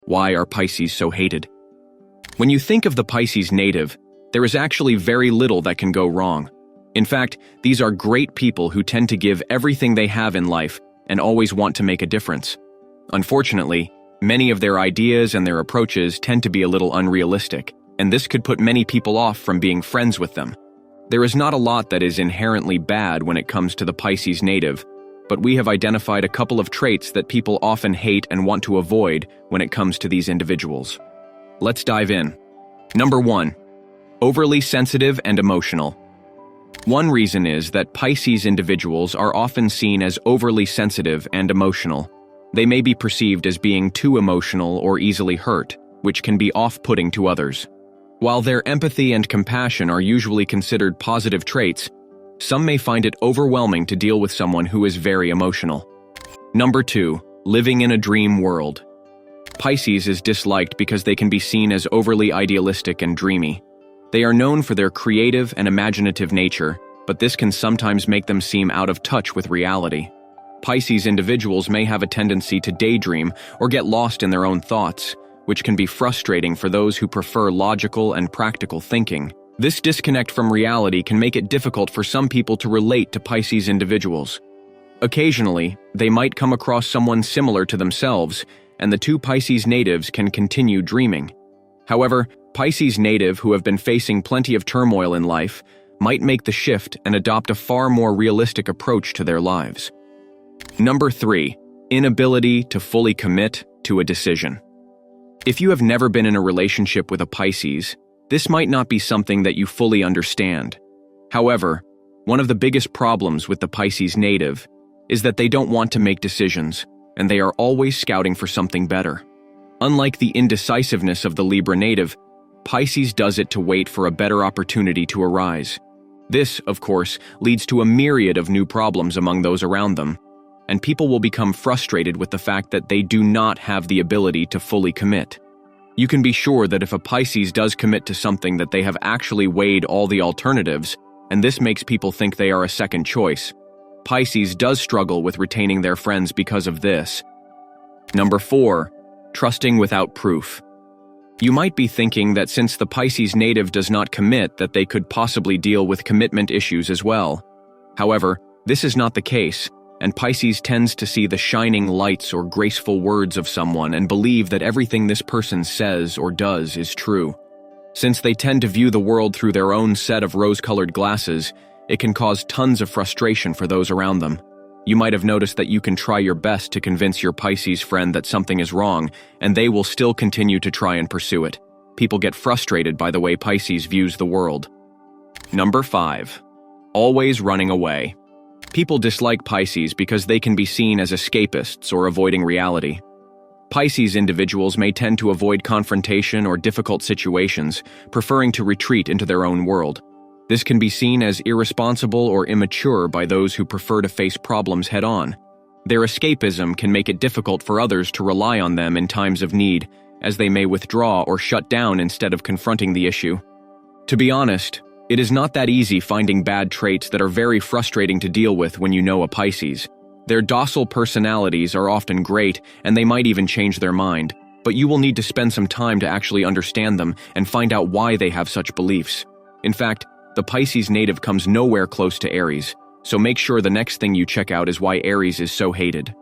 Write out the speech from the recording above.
Why are Pisces so hated? When you think of the Pisces native, there is actually very little that can go wrong. In fact, these are great people who tend to give everything they have in life and always want to make a difference. Unfortunately, many of their ideas and their approaches tend to be a little unrealistic, and this could put many people off from being friends with them. There is not a lot that is inherently bad when it comes to the Pisces native, but we have identified a couple of traits that people often hate and want to avoid when it comes to these individuals. Let's dive in. Number 1. Overly sensitive and emotional. One reason is that Pisces individuals are often seen as overly sensitive and emotional. They may be perceived as being too emotional or easily hurt, which can be off-putting to others. While their empathy and compassion are usually considered positive traits, some may find it overwhelming to deal with someone who is very emotional. Number 2. Living in a dream world. Pisces is disliked because they can be seen as overly idealistic and dreamy. They are known for their creative and imaginative nature, but this can sometimes make them seem out of touch with reality. Pisces individuals may have a tendency to daydream or get lost in their own thoughts, which can be frustrating for those who prefer logical and practical thinking. This disconnect from reality can make it difficult for some people to relate to Pisces individuals. Occasionally, they might come across someone similar to themselves, and the two Pisces natives can continue dreaming. However, Pisces native who have been facing plenty of turmoil in life might make the shift and adopt a far more realistic approach to their lives. Number 3. Inability to fully commit to a decision. If you have never been in a relationship with a Pisces, this might not be something that you fully understand. However, one of the biggest problems with the Pisces native is that they don't want to make decisions, and they are always scouting for something better. Unlike the indecisiveness of the Libra native, Pisces does it to wait for a better opportunity to arise. This, of course, leads to a myriad of new problems among those around them, and people will become frustrated with the fact that they do not have the ability to fully commit. You can be sure that if a Pisces does commit to something that they have actually weighed all the alternatives, and this makes people think they are a second choice. Pisces does struggle with retaining their friends because of this. Number 4. Trusting without proof. You might be thinking that since the Pisces native does not commit, that they could possibly deal with commitment issues as well. However, this is not the case, and Pisces tends to see the shining lights or graceful words of someone and believe that everything this person says or does is true. Since they tend to view the world through their own set of rose-colored glasses, it can cause tons of frustration for those around them. You might have noticed that you can try your best to convince your Pisces friend that something is wrong, and they will still continue to try and pursue it. People get frustrated by the way Pisces views the world. Number 5. Always running away. People dislike Pisces because they can be seen as escapists or avoiding reality. Pisces individuals may tend to avoid confrontation or difficult situations, preferring to retreat into their own world. This can be seen as irresponsible or immature by those who prefer to face problems head-on. Their escapism can make it difficult for others to rely on them in times of need, as they may withdraw or shut down instead of confronting the issue. To be honest, it is not that easy finding bad traits that are very frustrating to deal with when you know a Pisces. Their docile personalities are often great, and they might even change their mind, but you will need to spend some time to actually understand them and find out why they have such beliefs. In fact, the Pisces native comes nowhere close to Aries, so make sure the next thing you check out is why Aries is so hated.